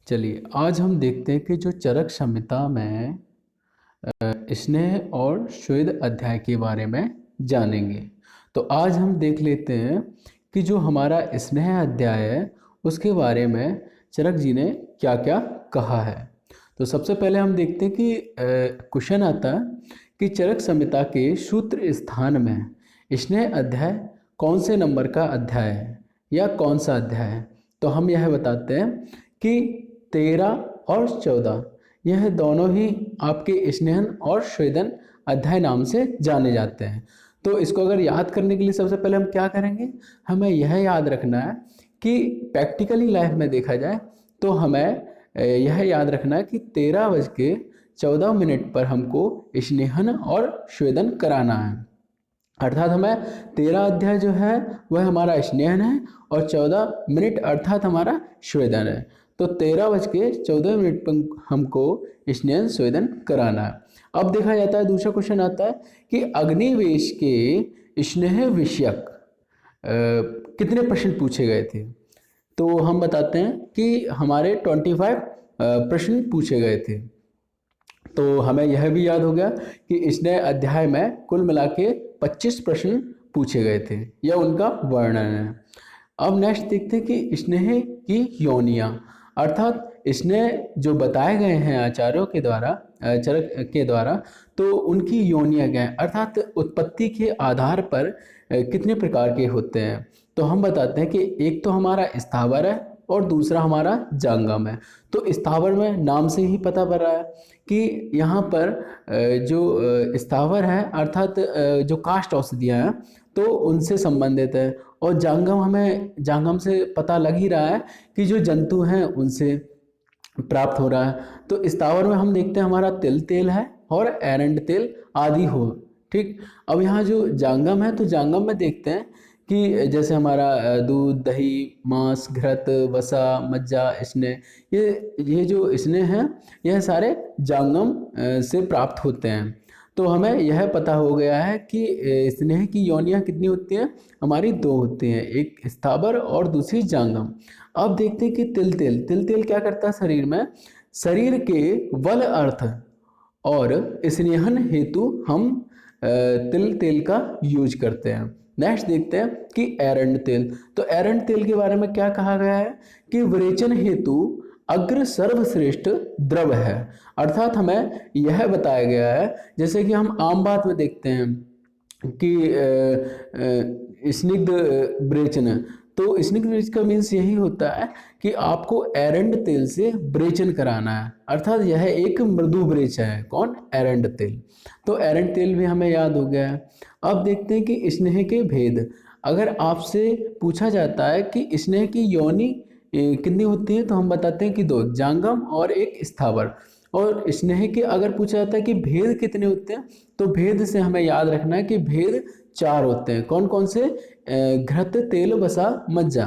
चलिए आज हम देखते हैं कि जो चरक संहिता में स्नेह और श्वेत अध्याय के बारे में जानेंगे। तो आज हम देख लेते हैं कि जो हमारा स्नेह अध्याय है उसके बारे में चरक जी ने क्या क्या कहा है। तो सबसे पहले हम देखते हैं कि क्वेश्चन आता है कि चरक संहिता के सूत्र स्थान में स्नेह अध्याय कौन से नंबर का अध्याय है या कौन सा अध्याय है। तो हम यह बताते हैं कि 13 और 14 यह दोनों ही आपके स्नेहन और स्वेदन अध्याय नाम से जाने जाते हैं। तो इसको अगर याद करने के लिए सबसे पहले हम क्या करेंगे, हमें यह याद रखना है कि प्रैक्टिकली लाइफ में देखा जाए तो हमें यह याद रखना है कि 13:14 पर हमको स्नेहन और स्वेदन कराना है। अर्थात हमें 13 अध्याय जो है वह हमारा स्नेहन है और 14 अर्थात हमारा स्वेदन है। तो 13:14 पर हमको स्नेहन स्वेदन कराना है। अब देखा जाता है, दूसरा क्वेश्चन आता है कि अग्निवेश के स्नेह विषयक कितने प्रश्न पूछे गए थे। तो हम बताते हैं कि हमारे 25 प्रश्न पूछे गए थे। तो हमें यह भी याद हो गया कि इसने अध्याय में कुल मिला के 25 प्रश्न पूछे गए थे या उनका वर्णन है। अब नेक्स्ट देखते हैं कि स्नेह की योनियाँ, अर्थात स्नेह जो बताए गए हैं आचार्यों के द्वारा, चरक के द्वारा, तो उनकी योनियाँ क्या हैं, अर्थात उत्पत्ति के आधार पर कितने प्रकार के होते हैं। तो हम बताते हैं कि एक तो हमारा स्थावर है और दूसरा हमारा जांगम है। तो स्थावर में नाम से ही पता पड़ रहा है कि यहाँ पर जो स्थावर है अर्थात जो काष्ठ औषधियाँ हैं तो उनसे संबंधित है, और जांगम हमें जांगम से पता लग ही रहा है कि जो जंतु हैं उनसे प्राप्त हो रहा है। तो स्थावर में हम देखते हैं हमारा तिल तेल है और एरंड तेल आदि हो। ठीक, अब यहाँ जो जांगम है तो जांगम में देखते हैं कि जैसे हमारा दूध दही मांस घृत वसा मज्जा स्नेह, ये जो स्नेह हैं यह सारे जांगम से प्राप्त होते हैं। तो हमें यह पता हो गया है कि स्नेह की योनियाँ कितनी होती हैं, हमारी 2 होती हैं, एक स्थावर और दूसरी जांगम। अब देखते हैं कि तिल तेल क्या करता है शरीर में, शरीर के बल अर्थ और स्नेहन हेतु हम तिल तेल का यूज करते हैं। नेक्स्ट देखते हैं कि एरंड तेल। तो एरंड तेल के बारे में क्या कहा गया है कि विरेचन हेतु अग्र सर्वश्रेष्ठ द्रव है। अर्थात हमें यह बताया गया है, जैसे कि हम आम बात में देखते हैं कि स्निग्ध ब्रेचन, तो स्निग्ध ब्रेचन का मीन्स यही होता है कि आपको एरंड तेल से ब्रेचन कराना है, अर्थात यह एक मृदु ब्रेच है। कौन? एरंड तेल। तो एरंड तेल भी हमें याद हो गया है। अब देखते हैं कि स्नेह के भेद। अगर आपसे पूछा जाता है कि स्नेह की योनि कितनी होती है तो हम बताते हैं कि 2, जांगम और एक स्थावर। और स्नेह के अगर पूछा जाता है कि भेद कितने होते हैं तो भेद से हमें याद रखना है कि भेद 4 होते हैं। कौन कौन से? घृत तेल वसा मज्जा।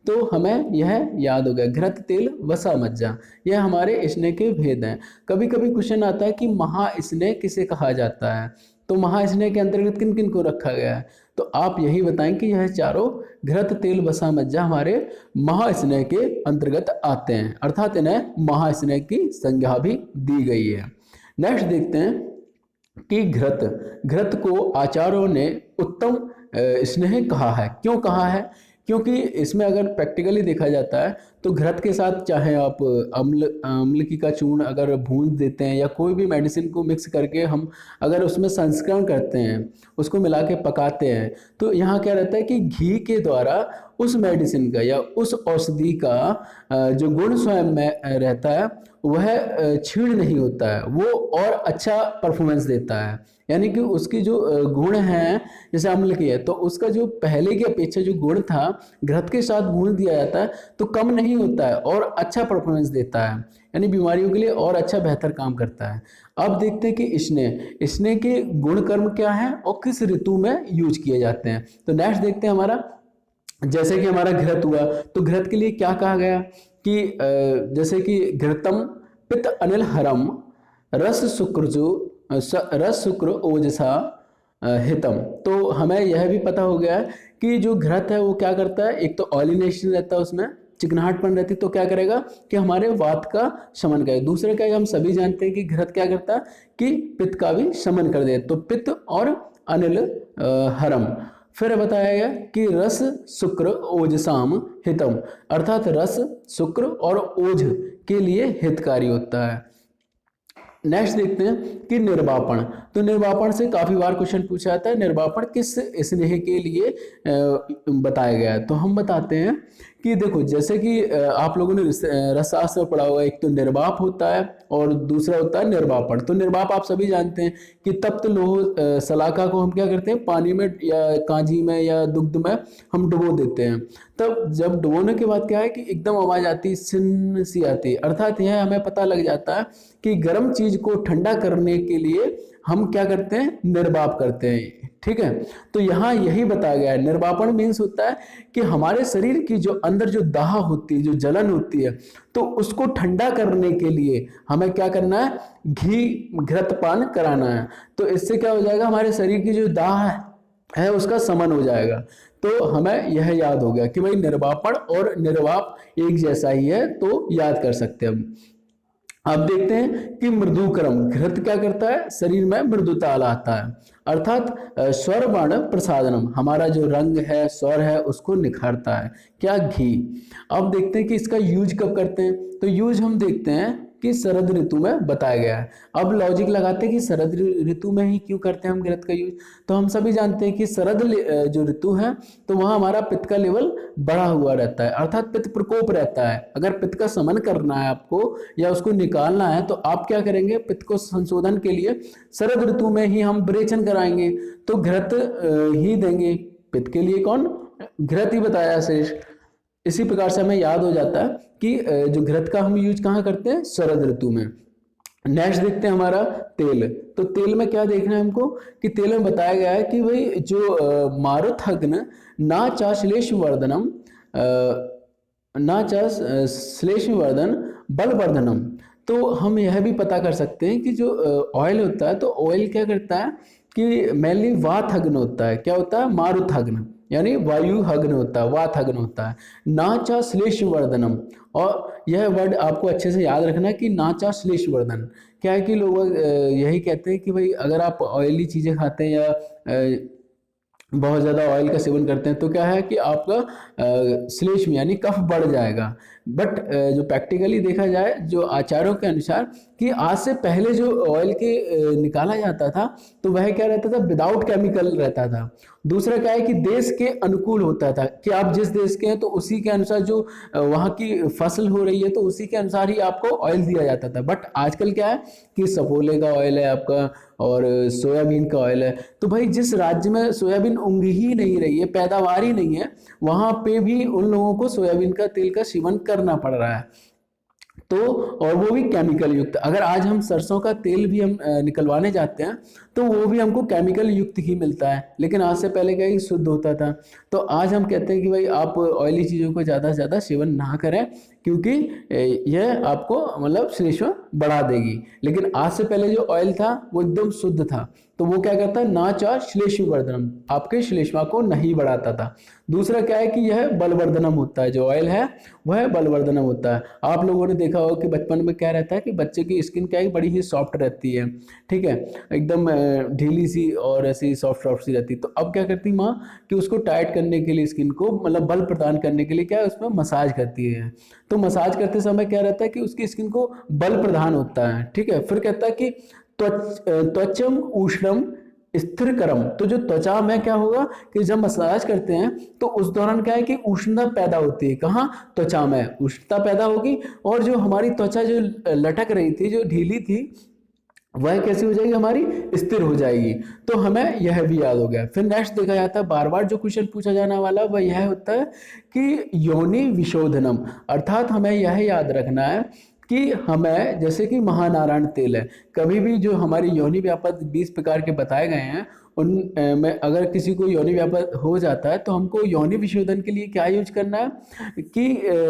तो हमें यह याद हो गया, घृत तेल वसा मज्जा, यह हमारे स्नेह के भेद हैं। कभी कभी क्वेश्चन आता है कि महास्नेह किसे कहा जाता है, तो महास्नेह के अंतर्गत किन किन को रखा गया है। तो आप यही बताएं कि यह चारों घृत तेल वसा मज्जा हमारे महास्नेह के अंतर्गत आते हैं, अर्थात इन्हें महास्नेह की संज्ञा भी दी गई है। नेक्स्ट देखते हैं कि घृत को आचार्यों ने उत्तम स्नेह कहा है। क्यों कहा है? क्योंकि इसमें अगर प्रैक्टिकली देखा जाता है तो घृत के साथ चाहे आप अम्ल की का चूर्ण अगर भून देते हैं या कोई भी मेडिसिन को मिक्स करके हम अगर उसमें संस्करण करते हैं, उसको मिला के पकाते हैं, तो यहाँ क्या रहता है कि घी के द्वारा उस मेडिसिन का या उस औषधि का जो गुण स्वयं में रहता है वह छीड़ नहीं होता है, वो और अच्छा परफॉर्मेंस देता है। यानी कि उसकी जो गुण हैं, जैसे अम्ल की है तो उसका जो पहले की अपेक्षा जो गुण था घृत के साथ भून दिया जाता है तो कम नहीं होता है और अच्छा परफॉर्मेंस देता है, यानी बीमारियों के लिए और अच्छा बेहतर काम करता है। अब देखते हैं कि स्नेह के गुण कर्म क्या है और किस ऋतु में यूज किए जाते हैं। तो नेक्स्ट देखते हैं हमारा, जैसे कि हमारा घृत हुआ तो घृत के लिए क्या कहा गया कि जैसे कि घृतम पित्त अनिल हरम रस शुक्र ओजसा हितम। तो हमें यह भी पता हो गया है कि जो घृत है वो क्या करता है, एक तो ऑयली नेचर रहता है उसमें, चिकनाहटपन रहती तो क्या करेगा कि हमारे वात का शमन करेगा। दूसरा क्या है, हम सभी जानते हैं कि घृत क्या करता है कि पित्त का भी शमन कर दे, तो पित्त और अनिल हरम। फिर बताया गया कि रस शुक्र ओजसाम हितम, अर्थात रस शुक्र और ओज के लिए हितकारी होता है। नेक्स्ट देखते हैं कि निर्वापण। तो निर्वापण से काफी बार क्वेश्चन पूछा जाता है, निर्वापण किस स्नेह के लिए बताया गया है। तो हम बताते हैं कि देखो जैसे कि आप लोगों ने रसशास्त्र पढ़ा हुआ है, एक तो निर्वाप होता है और दूसरा होता है निर्वापण। तो निर्वाप आप सभी जानते हैं कि तप्त लोह शलाका को हम क्या करते हैं, पानी में या कांजी में या दुग्ध में हम डुबो देते हैं। तब जब डुबोने के बाद क्या है कि एकदम आवाज आती, सिन सी आती, अर्थात यह हमें पता लग जाता है कि गर्म चीज को ठंडा करने के लिए हम क्या करते हैं, निर्वाप करते हैं। ठीक है, तो यहाँ यही बताया गया है। निर्वापण मीन्स होता है कि हमारे शरीर की जो अंदर जो दाह होती है, जो जलन होती है, तो उसको ठंडा करने के लिए हमें क्या करना है, घी घृतपान कराना है। तो इससे क्या हो जाएगा, हमारे शरीर की जो दाह है उसका शमन हो जाएगा। तो हमें यह याद हो गया कि भाई निर्वापण और निर्वाप एक जैसा ही है, तो याद कर सकते हैं हम। अब देखते हैं कि मृदुकरम, घृत क्या करता है, शरीर में मृदुता लाता है, अर्थात स्वर वर्ण प्रसादनम, हमारा जो रंग है, स्वर है, उसको निखारता है। क्या, घी। अब देखते हैं कि इसका यूज कब करते हैं। तो यूज हम देखते हैं कि शरद ऋतु में बताया गया है। अब लॉजिक लगाते हैं कि शरद ऋतु में ही क्यों करते हैं हम घृत का यूज। तो हम सभी जानते हैं कि शरद जो ऋतु है, तो वहाँ हमारा पित्त का लेवल बढ़ा हुआ रहता है, अर्थात पित्त प्रकोप रहता है। अगर पित्त का शमन करना है आपको या उसको निकालना है, तो आप क्या करेंगे, पित्त को संशोधन के लिए शरद ऋतु में ही हम विरेचन कराएंगे, तो घृत ही देंगे। पित्त के लिए कौन, घृत ही बताया शेष। इसी प्रकार से हमें याद हो जाता है कि जो घृत का हम यूज कहाँ करते हैं, शरद ऋतु में। नेक्स्ट देखते हैं हमारा तेल। तो तेल में क्या देखना है हमको कि तेल में बताया गया है कि भाई जो मारुथग्न ना चा श्लेष वर्धनम ना चा श्लेष वर्धन बल वर्धनम। तो हम यह भी पता कर सकते हैं कि जो ऑयल होता है, तो ऑयल क्या करता है कि मेनली वातहग्न होता है। क्या होता है, मारुथग्न, यानी वायु हग्न होता है, वातहग्न होता है। नाचा श्लेष वर्धनम, और यह वर्ड आपको अच्छे से याद रखना है कि नाचा श्लेष वर्धन। क्या है कि लोग यही कहते हैं कि भाई अगर आप ऑयली चीज़ें खाते हैं या बहुत ज़्यादा ऑयल का सेवन करते हैं, तो क्या है कि आपका श्लेष्म यानी कफ बढ़ जाएगा। बट जो प्रैक्टिकली देखा जाए, जो आचार्यों के अनुसार, कि आज से पहले जो ऑयल के निकाला जाता था, तो वह क्या रहता था, विदाउट केमिकल रहता था। दूसरा क्या है कि देश के अनुकूल होता था, कि आप जिस देश के हैं तो उसी के अनुसार जो वहाँ की फसल हो रही है, तो उसी के अनुसार ही आपको ऑयल दिया जाता था। बट आजकल क्या है कि सफोले का ऑयल है आपका, और सोयाबीन का ऑयल है। तो भाई जिस राज्य में सोयाबीन उग ही नहीं रही है, पैदावार ही नहीं है, वहां पे भी उन लोगों को सोयाबीन का तेल का सेवन करना पड़ रहा है। तो और वो भी केमिकल युक्त। अगर आज हम सरसों का तेल भी हम निकलवाने जाते हैं, तो वो भी हमको केमिकल युक्त ही मिलता है। लेकिन आज से पहले क्या ही शुद्ध होता था। तो आज हम कहते हैं कि भाई आप ऑयली चीज़ों को ज़्यादा से ज़्यादा सेवन ना करें, क्योंकि यह आपको मतलब श्लेष्मा बढ़ा देगी। लेकिन आज से पहले जो ऑयल था वो एकदम शुद्ध था, तो वो क्या करता है, ना चाह श्लेष्मवर्धनम, आपके श्लेष्मा को नहीं बढ़ाता था। दूसरा क्या है कि यह बलवर्धनम होता है, जो ऑयल है वह बलवर्धनम होता है। आप लोगों ने देखा होगा कि बचपन में क्या रहता है कि बच्चे की स्किन क्या है, बड़ी ही सॉफ्ट रहती है, ठीक है, एकदम ढीली सी और ऐसी सॉफ्ट सॉफ्ट सी रहती है। तो अब क्या करती माँ कि उसको टाइट करने के लिए, स्किन को मतलब बल प्रदान करने के लिए क्या है, उसमें मसाज करती है। तो मसाज करते समय क्या रहता है कि उसकी स्किन को बल प्रदान होता है, ठीक है। फिर कहता है कि त्वचम उष्णम स्थिर करम। तो जो त्वचा में क्या होगा कि जब मसाज करते हैं तो उस दौरान क्या है कि उष्णता पैदा होती है। कहाँ, त्वचा में उष्णता पैदा होगी, और जो हमारी त्वचा जो लटक रही थी, जो ढीली थी, वह कैसी हो जाएगी, हमारी स्थिर हो जाएगी। तो हमें यह भी याद हो गया। फिर नेक्स्ट देखा जाता है, बार बार जो क्वेश्चन पूछा जाने वाला वह यह होता है कि योनि विशोधनम, अर्थात हमें यह याद रखना है कि हमें, जैसे कि महानारायण तेल है, कभी भी जो हमारी योनि व्यापक 20 प्रकार के बताए गए हैं, उन में अगर किसी को योनि व्यापक हो जाता है, तो हमको योनि विशोधन के लिए क्या यूज करना है कि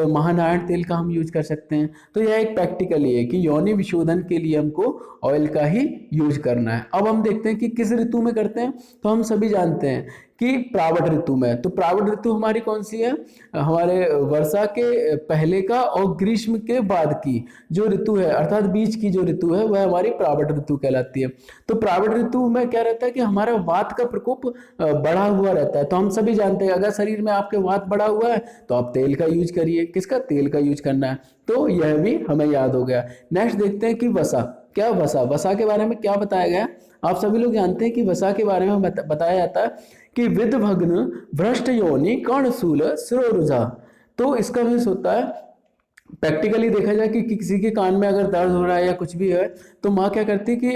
महानारायण तेल का हम यूज कर सकते हैं। तो यह एक प्रैक्टिकल ही है कि योनि विशोधन के लिए हमको ऑयल का ही यूज करना है। अब हम देखते हैं कि किस ऋतु में करते हैं। तो हम सभी जानते हैं कि प्रावट ऋतु में। तो प्रावट ऋतु हमारी कौन सी है? हमारे वर्षा के पहले का और ग्रीष्म के बाद की जो ऋतु है, अर्थात बीच की जो ऋतु है, वह हमारी प्रावट ऋतु कहलाती है। तो प्रावट ऋतु में क्या रहता है कि हमारा वात का प्रकोप बढ़ा हुआ रहता है। तो हम सभी जानते हैं अगर शरीर में आपके वात बढ़ा हुआ है तो आप तेल का यूज करिए। किसका? तेल का यूज करना है। तो यह भी हमें याद हो गया। नेक्स्ट देखते हैं कि वसा। क्या वसा? वसा के बारे में क्या बताया गया? आप सभी लोग जानते हैं कि वसा के बारे में बताया जाता है कि विदभग्न भ्रष्ट योनि कर्णशूल शिरोरुजा। तो इसका मीन्स होता है, प्रैक्टिकली देखा जाए कि किसी के कान में अगर दर्द हो रहा है या कुछ भी है तो माँ क्या करती कि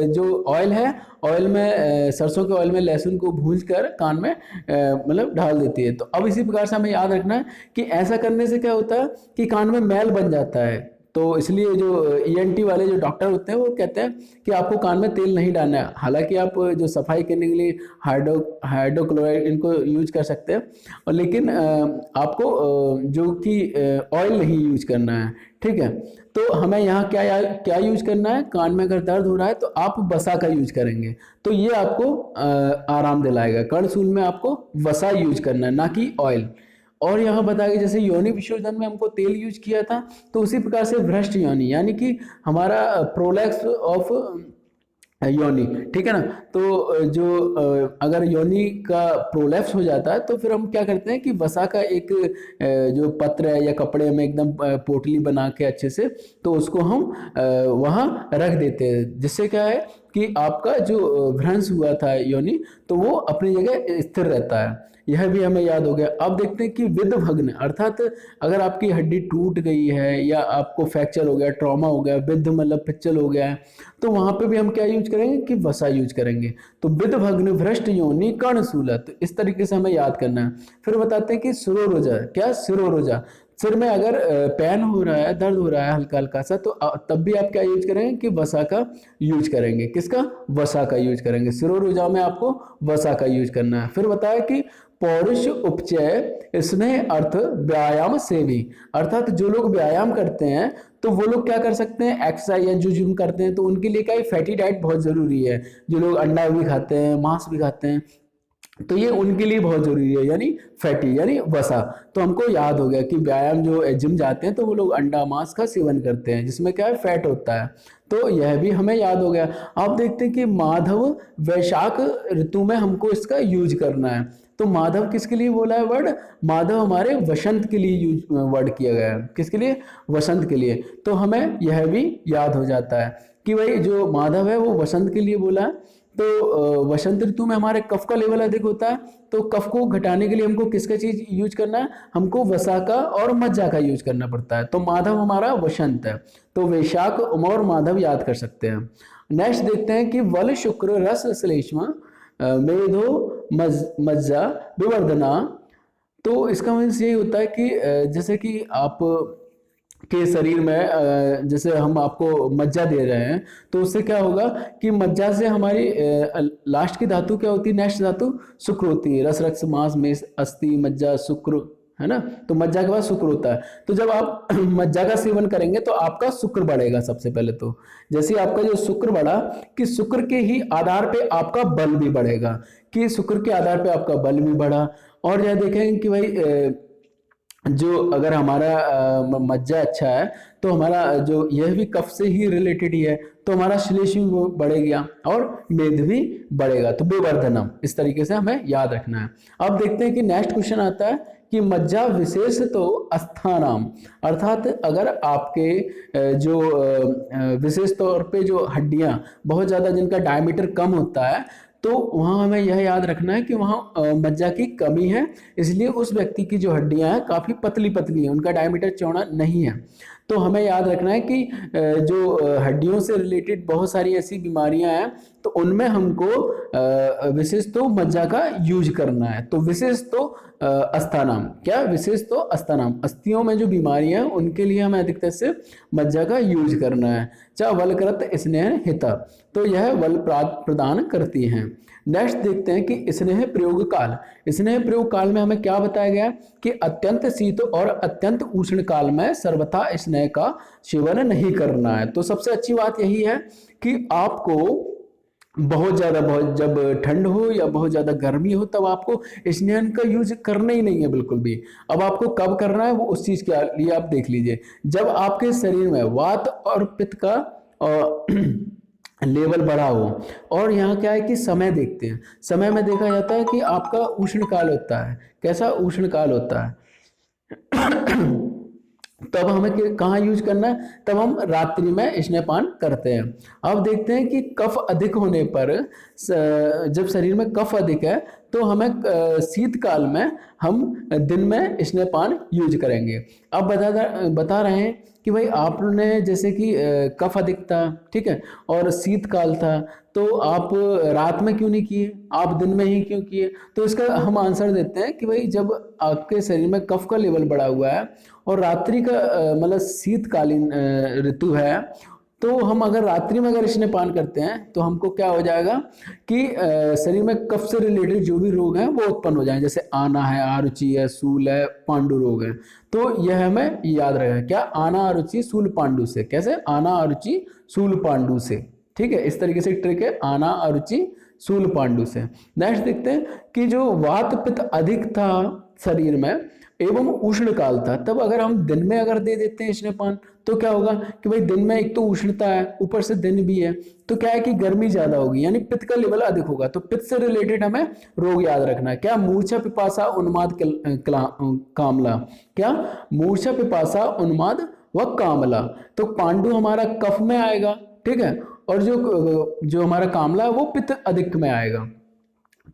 जो ऑयल है, ऑयल में सरसों के ऑयल में लहसुन को भूंज कर कान में मतलब डाल देती है। तो अब इसी प्रकार से हमें याद रखना है कि ऐसा करने से क्या होता है कि कान में मैल बन जाता है। तो इसलिए जो ईएनटी वाले जो डॉक्टर होते हैं वो कहते हैं कि आपको कान में तेल नहीं डालना है। हालांकि आप जो सफाई करने के लिए हाइड्रोक्लोराइड इनको यूज कर सकते हैं, और लेकिन आपको जो कि ऑयल नहीं यूज करना है। ठीक है, तो हमें यहाँ क्या यूज करना है? कान में अगर दर्द हो रहा है तो आप वसा का यूज करेंगे, तो ये आपको आराम दिलाएगा। कर्णशूल में आपको वसा यूज करना है, ना कि ऑयल। और यहाँ बताया कि जैसे योनि विशोधन में हमको तेल यूज किया था, तो उसी प्रकार से भ्रष्ट योनि यानी कि हमारा प्रोलैप्स ऑफ योनि, ठीक है ना। तो जो अगर योनि का प्रोलैप्स हो जाता है तो फिर हम क्या करते हैं कि वसा का एक जो पत्र है या कपड़े में एकदम पोटली बना के अच्छे से, तो उसको हम वहाँ रख देते हैं, जिससे क्या है कि आपका जो भ्रंश हुआ था योनि, तो वो अपनी जगह स्थिर रहता है। यह भी हमें याद हो गया। अब देखते हैं कि विदभग्न, अर्थात अगर आपकी हड्डी टूट गई है या आपको फ्रैक्चर हो गया, ट्रॉमा हो गया, विद्ध मतलब पिच्चल हो गया है, तो वहां पे भी हम क्या यूज करेंगे कि वसा यूज करेंगे। तो विदभग्न भ्रष्ट योनि कर्णशूल, तो इस तरीके से हमें याद करना है। फिर बताते हैं कि शिरोरोजा। क्या? शिरोरोजा, सिर में अगर पेन हो रहा है, दर्द हो रहा है हल्का हल्का सा, तो तब भी आप क्या यूज करेंगे कि वसा का यूज करेंगे। किसका? वसा का यूज करेंगे। सिरोरोजा में आपको वसा का यूज करना है। फिर बताया कि पौरुष उपचय स्नेह अर्थ व्यायाम सेवी, अर्थात जो लोग व्यायाम करते हैं तो वो लोग क्या कर सकते हैं? एक्सरसाइज या जो जिम करते हैं तो उनके लिए क्या फैटी डाइट बहुत जरूरी है। जो लोग अंडा भी खाते हैं, मांस भी खाते हैं, तो ये उनके लिए बहुत जरूरी है, यानी फैटी यानी वसा। तो हमको याद हो गया कि व्यायाम जो जिम जाते हैं तो वो लोग अंडा मांस का सेवन करते हैं, जिसमें क्या है? फैट होता है। तो यह भी हमें याद हो गया। अब देखते हैं कि माधव वैशाख ऋतु में हमको इसका यूज करना है। तो माधव किसके लिए बोला है वर्ड? माधव हमारे वसंत के लिए यूज वर्ड किया गया है। किसके लिए? वसंत के लिए। तो हमें यह भी याद हो जाता है कि भाई जो माधव है वो वसंत के लिए बोला है। तो वसंत ऋतु में हमारे कफ का लेवल अधिक होता है, तो कफ को घटाने के लिए हमको किसका चीज यूज करना है? हमको वसा का और मज्जा का यूज करना पड़ता है। तो माधव हमारा वसंत है, तो वैशाख और माधव याद कर सकते हैं। नेक्स्ट देखते हैं कि वल शुक्र रस श्लेष्मा मेधो मज्जा विवर्धना। तो इसका मीन्स यही होता है कि जैसे कि आप के शरीर में जैसे हम आपको मज्जा दे रहे हैं, तो उससे क्या होगा कि मज्जा से हमारी लास्ट की धातु क्या होती है? नेक्स्ट धातु शुक्र होती है। रस रक्त मांस मेष अस्थि मज्जा शुक्र, है ना। तो मज्जा के बाद शुक्र होता है। तो जब आप मज्जा का सेवन करेंगे तो आपका शुक्र बढ़ेगा। सबसे पहले तो जैसे आपका जो शुक्र बढ़ा, कि शुक्र के ही आधार पे आपका बल भी बढ़ेगा, कि शुक्र के आधार पे आपका बल भी बढ़ा। और यह देखेंगे कि भाई जो अगर हमारा मज्जा अच्छा है तो हमारा जो यह भी कफ से ही रिलेटेड ही है, तो हमारा श्लेष्म भी बढ़ेगा और मेद भी बढ़ेगा। तो विवर्धनम, इस तरीके से हमें याद रखना है। अब देखते हैं कि नेक्स्ट क्वेश्चन आता है कि मज्जा विशेष तो अस्थानाम, अर्थात अगर आपके जो विशेष तौर पे जो हड्डियां बहुत ज्यादा जिनका डायमीटर कम होता है, तो वहाँ हमें यह याद रखना है कि वहाँ मज्जा की कमी है, इसलिए उस व्यक्ति की जो हड्डियां हैं काफी पतली पतली हैं, उनका डायमीटर चौड़ा नहीं है। तो हमें याद रखना है कि जो हड्डियों से रिलेटेड बहुत सारी ऐसी बीमारियां हैं, तो उनमें हमको विशेष तो मज्जा का यूज करना है। तो विशेष तो अस्थानाम, क्या? विशेष तो अस्थानाम, अस्थियों में जो बीमारियां हैं उनके लिए हमें अधिकतर से मज्जा का यूज करना है। चाहे वलकृत स्नेह हिता, तो यह बल प्रदान करती हैं। नेक्स्ट देखते हैं कि स्नेह प्रयोग काल। स्नेह प्रयोग काल में हमें क्या बताया गया कि अत्यंत शीत और अत्यंत उष्ण काल में सर्वथा स्नेह का सेवन नहीं करना है। तो सबसे अच्छी बात यही है कि आपको बहुत ज़्यादा, बहुत जब ठंड हो या बहुत ज़्यादा गर्मी हो तब आपको स्नेहन का यूज करना ही नहीं है बिल्कुल भी। अब आपको कब करना है वो उस चीज़ के लिए आप देख लीजिए। जब आपके शरीर में वात और पित्त का लेवल बढ़ा हो। और यहाँ क्या है कि समय देखते हैं, समय में देखा जाता है कि आपका उष्ण काल होता है। कैसा उष्ण काल होता है? तब हमें कहाँ यूज करना है? तब हम रात्रि में स्नेहपान करते हैं। अब देखते हैं कि कफ अधिक होने पर जब शरीर में कफ अधिक है तो हमें शीतकाल में हम दिन में स्नेहपान यूज करेंगे। अब बता रहे हैं कि भाई आपने जैसे कि कफ अधिक था, ठीक है, और शीतकाल था, तो आप रात में क्यों नहीं किए, आप दिन में ही क्यों किए? तो इसका हम आंसर देते हैं कि भाई जब आपके शरीर में कफ का लेवल बढ़ा हुआ है और रात्रि का मतलब शीतकालीन ऋतु है, तो हम अगर रात्रि में अगर स्नेहपान करते हैं तो हमको क्या हो जाएगा कि शरीर में कफ से रिलेटेड जो भी रोग हैं वो उत्पन्न हो जाएंगे, जैसे आना है, आरुचि है, सूल है, पांडु रोग है। तो यह हमें याद रखेगा, क्या? आना, आरुचि, सूल, पांडु से। कैसे? आना, आरुचि, सूल, पांडु से। ठीक है, इस तरीके से ट्रिक है, आना, आरुचि, सूल, पांडु से। नेक्स्ट देखते हैं कि जो वात पित्त अधिक था शरीर में एवं उष्ण काल था, तब अगर हम दिन में अगर दे देते हैं स्नेहपान तो क्या होगा कि भाई दिन में एक तो उष्णता है, ऊपर से दिन भी है, तो क्या है कि गर्मी ज्यादा होगी, यानी पित्त का लेवल अधिक होगा। तो पित्त से रिलेटेड हमें रोग याद रखना है। क्या? मूर्छा, पिपासा, उन्माद, कामला। क्या? मूर्छा, पिपासा, उन्माद व कामला। तो पांडु हमारा कफ में आएगा, ठीक है, और जो जो हमारा कामला है वो पित्त अधिक में आएगा।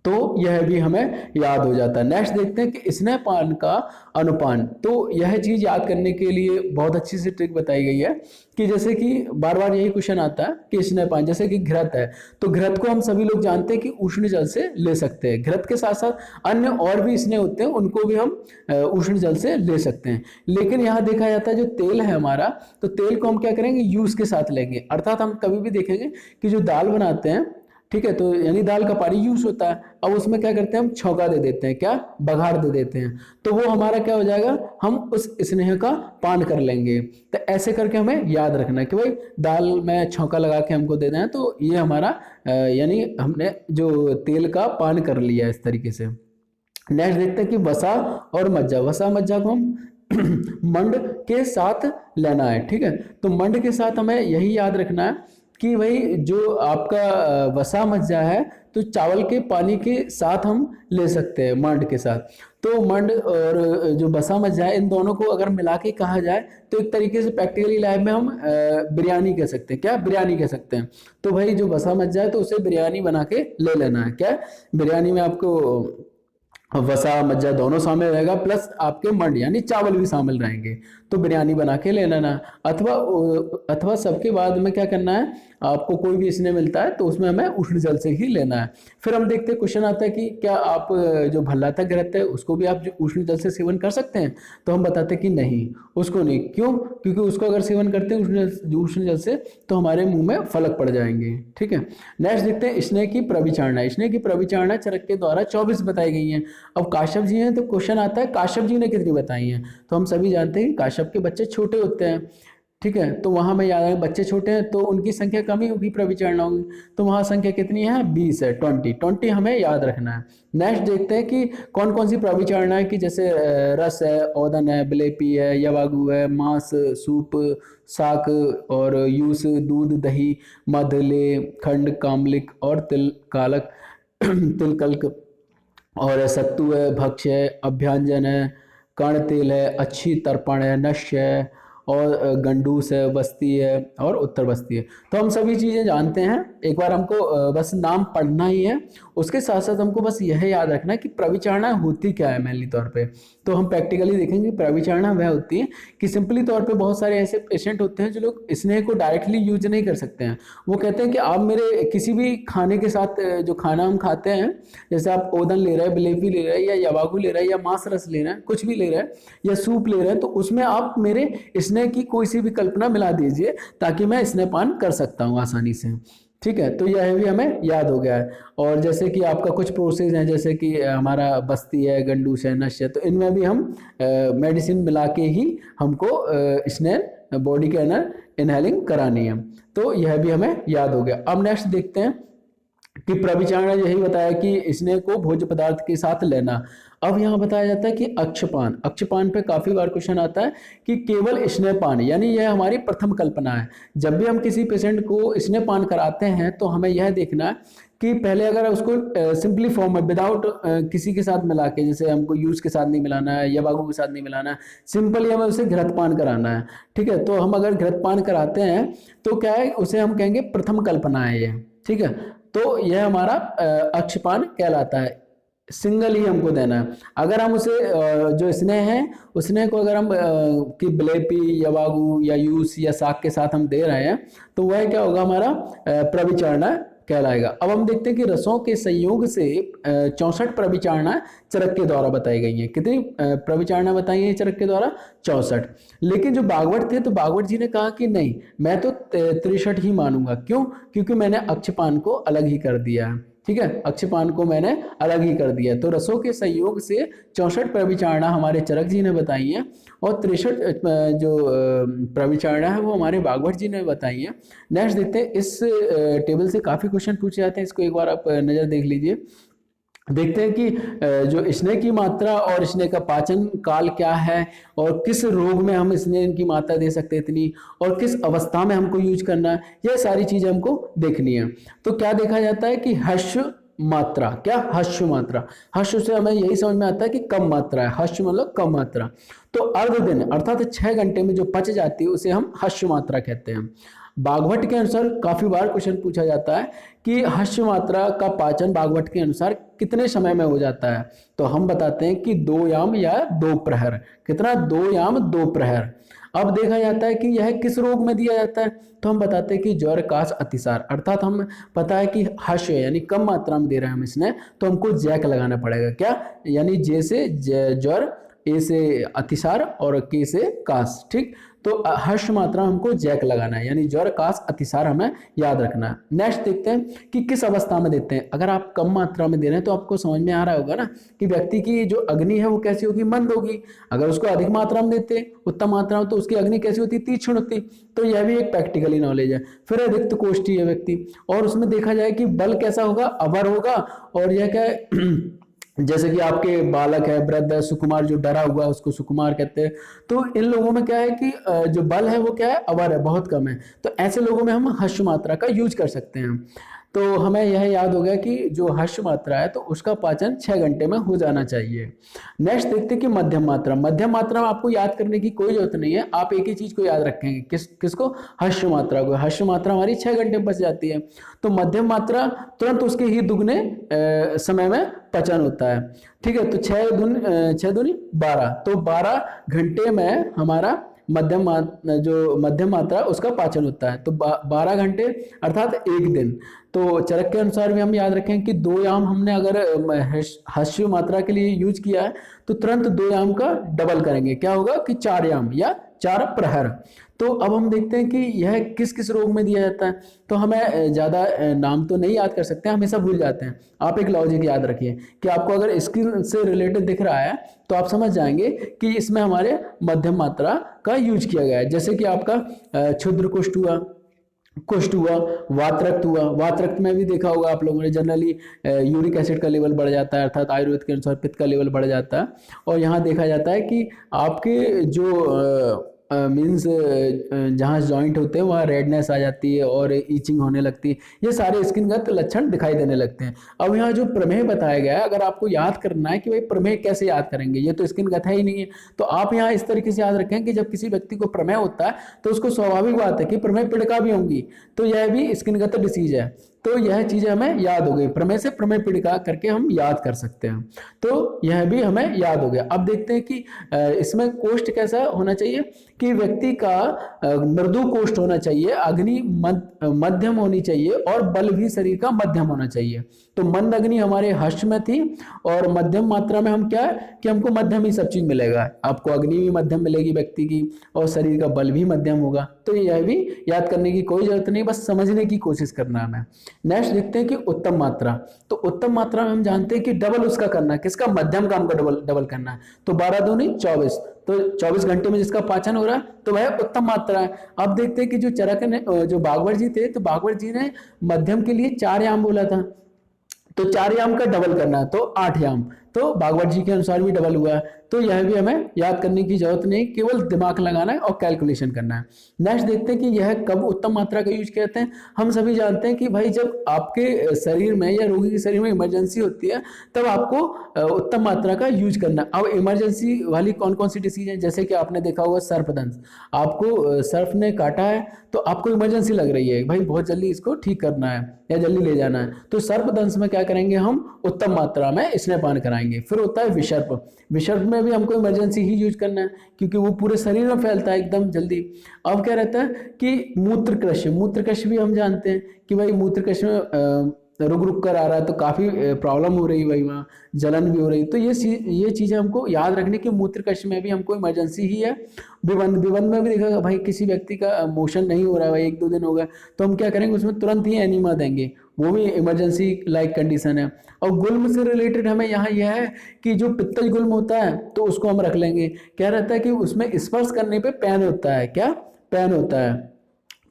तो यह भी हमें याद हो जाता है। नेक्स्ट देखते हैं कि स्नेहपान का अनुपान। तो यह चीज याद करने के लिए बहुत अच्छी सी ट्रिक बताई गई है कि जैसे कि बार बार यही क्वेश्चन आता है कि स्नेहपान, जैसे कि घृत है, तो घृत को हम सभी लोग जानते हैं कि उष्ण जल से ले सकते हैं। घृत के साथ साथ अन्य और भी स्नेह होते हैं, उनको भी हम उष्ण जल से ले सकते हैं। लेकिन यहाँ देखा जाता है जो तेल है हमारा, तो तेल को हम क्या करेंगे? यूज के साथ लेंगे। अर्थात हम कभी भी देखेंगे कि जो दाल बनाते हैं, ठीक है, तो यानी दाल का पानी यूज होता है, अब उसमें क्या करते हैं? हम छौंका दे देते हैं। क्या? बघार दे देते हैं। तो वो हमारा क्या हो जाएगा? हम उस स्नेह का पान कर लेंगे। तो ऐसे करके हमें याद रखना है कि भाई दाल में छौंका लगा के हमको दे दें, तो ये हमारा यानी हमने जो तेल का पान कर लिया इस तरीके से। नेक्स्ट देखते हैं कि वसा और मज्जा। वसा मज्जा को हम मंड के साथ लेना है, ठीक है। तो मंड के साथ हमें यही याद रखना है कि भाई जो आपका वसा मज्जा है, तो चावल के पानी के साथ हम ले सकते हैं, मंड के साथ। तो मंड और जो वसा मज्जा है, इन दोनों को अगर मिला के कहा जाए तो एक तरीके से प्रैक्टिकली लाइफ में हम बिरयानी कह सकते हैं। क्या? बिरयानी कह सकते हैं। तो भाई जो वसा मज्जा है तो उसे बिरयानी बना के ले लेना है। क्या? बिरयानी में आपको वसा मज्जा दोनों शामिल रहेगा, प्लस आपके मंड यानी चावल भी शामिल रहेंगे। तो बिरयानी बना के ले लेना। अथवा अथवा सबके बाद में क्या करना है, आपको कोई भी स्नेह मिलता है तो उसमें हमें उष्ण जल से ही लेना है। फिर हम देखते हैं, क्वेश्चन आता है कि क्या आप जो भल्लातक रहते हैं उसको भी आप जो उष्ण जल से सेवन कर सकते हैं? तो हम बताते हैं कि नहीं, उसको नहीं। क्यों? क्योंकि उसको अगर सेवन करते हैं उष्ण जल से तो हमारे मुंह में फलक पड़ जाएंगे, ठीक है। नेक्स्ट देखते हैं स्नेह की प्रविचारणा। स्नेह की प्रविचारणा चरक के द्वारा 24 बताई गई है। अब काश्यप जी हैं तो क्वेश्चन आता है काश्यप जी ने कितनी बताई हैं? तो हम सभी जानते हैं कि काश्यप के बच्चे छोटे होते हैं, ठीक है, तो वहां में याद है बच्चे छोटे हैं तो उनकी संख्या कम ही होगी, प्रविचारणा होगी। तो वहां संख्या कितनी है? 20 है, 20 हमें याद रखना है। नेक्स्ट देखते हैं कि कौन कौन सी प्रविचारणा है, कि जैसे रस है, औदन है, बिलेपी है, यवागु है, मांस, सूप, शाक और यूस, दूध, दही, मध, ले, खंड, कामलिक और तिल कालक तिलकल्क, और सत्तू है, भक्ष्य है, अभ्यंजन है, कर्ण तेल है, अच्छी तर्पण है, नश्य है, और गंडूस है, बस्ती है और उत्तर बस्ती है। तो हम सभी चीज़ें जानते हैं, एक बार हमको बस नाम पढ़ना ही है। उसके साथ साथ हमको बस यह याद रखना है कि प्रविचारणा होती क्या है मेनली तौर पे। तो हम प्रैक्टिकली देखेंगे प्रविचारणा वह होती है कि सिंपली तौर पे बहुत सारे ऐसे पेशेंट होते हैं जो लोग स्नेह को डायरेक्टली यूज नहीं कर सकते हैं। वो कहते हैं कि आप मेरे किसी भी खाने के साथ जो खाना हम खाते हैं, जैसे आप ओदन ले रहे हैं, बिलेपी ले रहे हैं, या यवागु ले रहे हैं, या मांस रस ले रहे हैं, कुछ भी ले रहे हैं, या सूप ले रहे हैं, तो उसमें आप मेरे स्नेह की कोई सी भी कल्पना मिला दीजिए ताकि मैं स्नेहपान कर सकता हूँ आसानी से, ठीक है। तो यह भी हमें याद हो गया है। और जैसे कि आपका कुछ प्रोसेस है, जैसे कि हमारा बस्ती है, गंडूस है, नश है, तो इनमें भी हम मेडिसिन मिला के ही हमको स्नेह बॉडी के अंदर इनहेलिंग करानी है। तो यह भी हमें याद हो गया। अब नेक्स्ट देखते हैं कि प्रविचारण ने यही बताया कि स्नेह को भोज्य पदार्थ के साथ लेना। अब यहाँ बताया जाता है कि अक्षपान, अक्षपान पे काफी बार क्वेश्चन आता है कि केवल स्नेहपान, यानी यह हमारी प्रथम कल्पना है। जब भी हम किसी पेशेंट को स्नेहपान कराते हैं तो हमें यह देखना है कि पहले अगर उसको सिंपली फॉर्म में विदाउट किसी के साथ मिला के, जैसे हमको यूज के साथ नहीं मिलाना है या बागू के साथ नहीं मिलाना है, सिंपली हमें उसे घृतपान कराना है। ठीक है, तो हम अगर घृतपान कराते हैं तो क्या है, उसे हम कहेंगे प्रथम कल्पना है ये। ठीक है, तो यह हमारा अक्षपान कहलाता है, सिंगल ही हमको देना है। अगर हम उसे जो स्नेह है, उस स्नेह को अगर हम कि ब्लेपी या वागू या यूस या साग के साथ हम दे रहे हैं तो वह क्या होगा, हमारा प्रविचारणा कहलाएगा। अब हम देखते हैं कि रसों के संयोग से 64 प्रविचारणा चरक के द्वारा बताई गई हैं। कितनी प्रविचारणा बताई है चरक के द्वारा? 64। लेकिन जो बागवट थे तो बागवट जी ने कहा कि नहीं, मैं तो 63 ही मानूंगा। क्यों? क्योंकि मैंने अक्षपान को अलग ही कर दिया है। ठीक है, अक्षपान को मैंने अलग ही कर दिया। तो रसों के संयोग से 64 प्रविचारणा हमारे चरक जी ने बताई है और 63 जो प्रविचारणा है वो हमारे बागवट जी ने बताई है। नेक्स्ट देखते हैं, इस टेबल से काफी क्वेश्चन पूछे जाते हैं, इसको एक बार आप नजर देख लीजिए। देखते हैं कि जो स्नेह की मात्रा और स्नेह का पाचन काल क्या है, और किस रोग में हम स्नेह की मात्रा दे सकते हैं इतनी, और किस अवस्था में हमको यूज करना है, यह सारी चीजें हमको देखनी है। तो क्या देखा जाता है कि हर्ष मात्रा, क्या हर्ष मात्रा, हर्ष से हमें यही समझ में आता है कि कम मात्रा है, हर्ष मतलब कम मात्रा। तो अर्ध दिन अर्थात 6 घंटे में जो पच जाती है उसे हम हर्ष मात्रा कहते हैं। बागवट के अनुसार काफी बार क्वेश्चन पूछा जाता है कि हर्ष मात्रा का पाचन बागवट के अनुसार कितने समय में हो जाता है, तो हम बताते हैं कि 2 याम या 2 प्रहर। कितना? 2 याम 2 प्रहर। अब देखा जाता है कि यह किस रोग में दिया जाता है, तो हम बताते हैं कि ज्वर काश अतिसार, अर्थात हम पता है कि हर्ष यानी कम मात्रा में दे रहे हैं हम इसने, तो हमको जैक लगाना पड़ेगा। क्या? यानी जे से ज्वर, ए से अतिसार और के से काश। ठीक, तो हर्ष मात्रा हमको जैक लगाना है, यानी ज्वर काश अतिसार हमें याद रखना है। नेक्स्ट देखते हैं कि किस अवस्था में देते हैं। अगर आप कम मात्रा में दे रहे हैं तो आपको समझ में आ रहा होगा ना कि व्यक्ति की जो अग्नि है वो कैसी होगी, मंद होगी। अगर उसको अधिक मात्रा में देते, उत्तम मात्रा में, तो उसकी अग्नि कैसी होती, तीक्ष्ण होती। तो यह भी एक प्रैक्टिकली नॉलेज है। फिर रिक्त कोष्ठी है व्यक्ति, और उसमें देखा जाए कि बल कैसा होगा, अवर होगा। और यह क्या है जैसे कि आपके बालक है, वृद्ध है, सुकुमार, जो डरा हुआ है उसको सुकुमार कहते हैं। तो इन लोगों में क्या है कि जो बल है वो क्या है, अवर है, बहुत कम है। तो ऐसे लोगों में हम हर्ष मात्रा का यूज कर सकते हैं। तो हमें यह याद हो गया कि जो हर्ष मात्रा है तो उसका पाचन 6 घंटे में हो जाना चाहिए। नेक्स्ट देखते हैं कि मध्यम मात्रा। मध्यम मात्रा में आपको याद करने की कोई जरूरत नहीं है, आप एक ही चीज को याद रखेंगे, किसको? हर्ष मात्रा को। हर्ष मात्रा हमारी 6 घंटे में बच जाती है। तो मध्यम मात्रा तुरंत उसके ही दुगने समय में पचन होता है। ठीक है, तो 6 दूनी 12, तो 12 घंटे में हमारा जो मध्यम मात्रा उसका पाचन होता है। तो 12 घंटे अर्थात 1 दिन। तो चरक के अनुसार भी हम याद रखें कि 2 याम हमने अगर हर्ष मात्रा के लिए यूज किया है तो तुरंत 2 याम का डबल करेंगे, क्या होगा कि 4 याम या 4 प्रहर। तो अब हम देखते हैं कि यह किस किस रोग में दिया जाता है। तो हमें ज़्यादा नाम तो नहीं याद कर सकते, हमेशा भूल जाते हैं। आप एक लॉजिक याद रखिए कि आपको अगर स्किन से रिलेटेड दिख रहा है तो आप समझ जाएंगे कि इसमें हमारे मध्यम मात्रा का यूज किया गया है। जैसे कि आपका क्षुद्र कुष्ठ हुआ, वातरक्त हुआ। वातरक्त में भी देखा होगा आप लोगों ने, जनरली यूरिक एसिड का लेवल बढ़ जाता है, अर्थात आयुर्वेद के अनुसार पित्त का लेवल बढ़ जाता है। और यहाँ देखा जाता है कि आपके जो मीन्स जहाँ जॉइंट होते हैं वहाँ रेडनेस आ जाती है और ईचिंग होने लगती है। ये सारे स्किनगत लक्षण दिखाई देने लगते हैं। अब यहाँ जो प्रमेय बताया गया है, अगर आपको याद करना है कि भाई प्रमेय कैसे याद करेंगे, ये तो स्किनगत है ही नहीं है, तो आप यहाँ इस तरीके से याद रखें कि जब किसी व्यक्ति को प्रमेय होता है तो उसको स्वाभाविक बात है कि प्रमेय पीड़िका भी होंगी, तो यह भी स्किनगत डिसीज है। तो यह चीजें हमें याद हो गई, प्रमेय से प्रमेय पीड़िका करके हम याद कर सकते हैं। तो यह भी हमें याद हो गया। अब देखते हैं कि इसमें कोष्ठ कैसा होना चाहिए कि व्यक्ति का मृदु कोष्ठ होना चाहिए, अग्नि मध्यम होनी चाहिए और बल भी शरीर का मध्यम होना चाहिए। तो मंद अग्नि हमारे हर्ष में थी और मध्यम मात्रा में हम क्या है कि हमको मध्यम ही सब चीज मिलेगा। आपको अग्नि भी मध्यम मिलेगी व्यक्ति की और शरीर का बल भी मध्यम होगा। तो यह भी याद करने की कोई जरूरत नहीं, बस समझने की कोशिश करना है हमें। नेक्स्ट देखते हैं कि उत्तम मात्रा। तो उत्तम मात्रा में हम जानते हैं कि डबल उसका करना है, किसका, मध्यम काम का डबल डबल करना है। तो 12 दूनी 24, तो 24 घंटे में जिसका पाचन हो रहा है तो वह उत्तम मात्रा है। अब देखते हैं कि जो चरक ने, जो बागवट जी थे, तो बागवट जी ने मध्यम के लिए 4 याम बोला था, तो 4 याम का डबल करना है तो 8 याम, तो भागवत जी के अनुसार भी डबल हुआ है। तो यह भी हमें याद करने की जरूरत नहीं, केवल दिमाग लगाना है और कैलकुलेशन करना है। नेक्स्ट देखते हैं कि यह कब उत्तम मात्रा का यूज करते हैं। हम सभी जानते हैं कि भाई जब आपके शरीर में या रोगी के शरीर में इमरजेंसी होती है तब आपको उत्तम मात्रा का यूज करना है। अब इमरजेंसी वाली कौन कौन सी डिसीज है, जैसे कि आपने देखा होगा सर्पदंश, आपको सर्फ ने काटा है तो आपको इमरजेंसी लग रही है, भाई बहुत जल्दी इसको ठीक करना है या जल्दी ले जाना है, तो सर्पदंश में क्या करेंगे, हम उत्तम मात्रा में स्नेहपान कराएंगे। फिर होता है विषर्प, विषर्प में भी हमको इमरजेंसी ही यूज करना है क्योंकि वो पूरे शरीर में फैलता है एकदम जल्दी। अब क्या रहता है कि मूत्रकृश, मूत्रकृश भी हम जानते हैं कि भाई मूत्रकृश में रुक रुक कर आ रहा है तो काफी प्रॉब्लम हो रही है, भाई वहाँ जलन भी हो रही है। तो ये चीजें हमको याद रखने की, मूत्रकृश में भी हमको इमरजेंसी ही है। विबंध, विबंध में भी देखा भाई किसी व्यक्ति का मोशन नहीं हो रहा है भाई 1-2 दिन हो गए, तो हम क्या करेंगे, उसमें तुरंत ही एनीमा देंगे, वो भी इमरजेंसी लाइक कंडीशन है। और गुल्म से रिलेटेड हमें यहाँ यह है कि जो पित्तज गुल्म होता है तो उसको हम रख लेंगे। क्या रहता है कि उसमें स्पर्श करने पे पैन होता है, क्या पैन होता है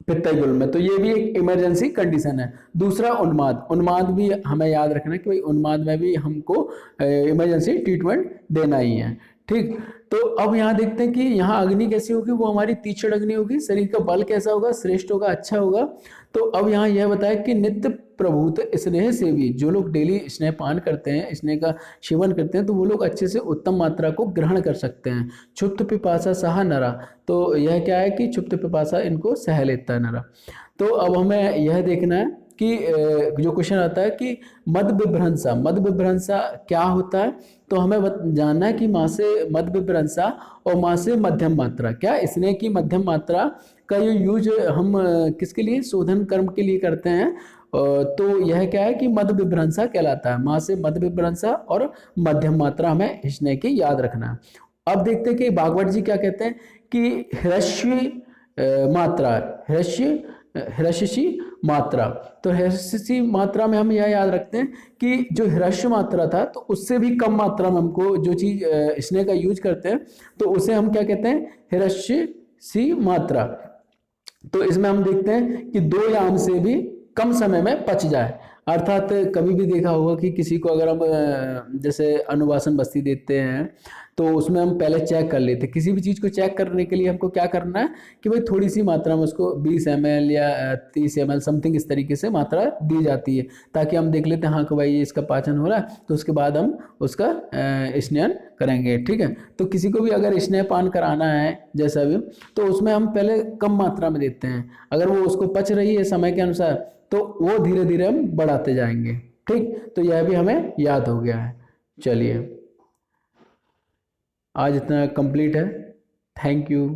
पित्तज गुल्म में, तो ये भी एक इमरजेंसी कंडीशन है। दूसरा उन्माद, उन्माद भी हमें याद रखना है कि भाई उन्माद में भी हमको इमरजेंसी ट्रीटमेंट देना ही है। ठीक, तो अब यहाँ देखते हैं कि यहाँ अग्नि कैसी होगी, वो हमारी तीक्ष्ण अग्नि होगी, शरीर का बल कैसा होगा, श्रेष्ठ होगा, अच्छा होगा। तो अब यहाँ यह बताया कि नित्य प्रभुत स्नेह से भी, जो लोग डेली स्नेह पान करते हैं, स्नेह का सेवन करते हैं, तो वो लोग अच्छे से उत्तम मात्रा को ग्रहण कर सकते हैं। क्षुप्त पिपासा सहा नरा, तो यह क्या है कि क्षुप्त पिपासा इनको सह लेता है नरा। तो अब हमें यह देखना है कि जो क्वेश्चन आता है कि मद विभ्रंसा, मद विभ्रंसा क्या होता है, तो हमें जानना है कि माँ से मद विभ्रंसा और माँ से मध्यम मात्रा, क्या स्नेह की मध्यम मात्रा का ये यूज हम किसके लिए, शोधन कर्म के लिए करते हैं। तो यह क्या है कि मद विभ्रंसा कहलाता है, माँ से मद विभ्रंसा और मध्यम मात्रा हमें स्नेह की याद रखना है। अब देखते हैं कि भागवत जी क्या कहते हैं कि ह्रस्व मात्रा, ह्रस्वी मात्रा, तो ह्रस्वी मात्रा में हम यह याद रखते हैं कि जो ह्रस्व मात्रा था तो उससे भी कम मात्रा में हमको जो चीज स्नेह का यूज करते हैं तो उसे हम क्या कहते हैं, ह्रस्वी मात्रा। तो इसमें हम देखते हैं कि 2 याम से भी कम समय में पच जाए, अर्थात कभी भी देखा होगा कि किसी को अगर हम जैसे अनुवासन बस्ती देते हैं तो उसमें हम पहले चेक कर लेते हैं। किसी भी चीज़ को चेक करने के लिए हमको क्या करना है कि भाई थोड़ी सी मात्रा में उसको 20 ml या 30 ml समथिंग इस तरीके से मात्रा दी जाती है, ताकि हम देख लेते हैं हाँ कि भाई ये इसका पाचन हो रहा है, तो उसके बाद हम उसका स्नान करेंगे। ठीक है, तो किसी को भी अगर स्नेहपान कराना है जैसा भी, तो उसमें हम पहले कम मात्रा में देते हैं, अगर वो उसको पच रही है समय के अनुसार तो वो धीरे धीरे हम बढ़ाते जाएंगे। ठीक, तो यह भी हमें याद हो गया है। चलिए, आज इतना कंप्लीट है। Thank you.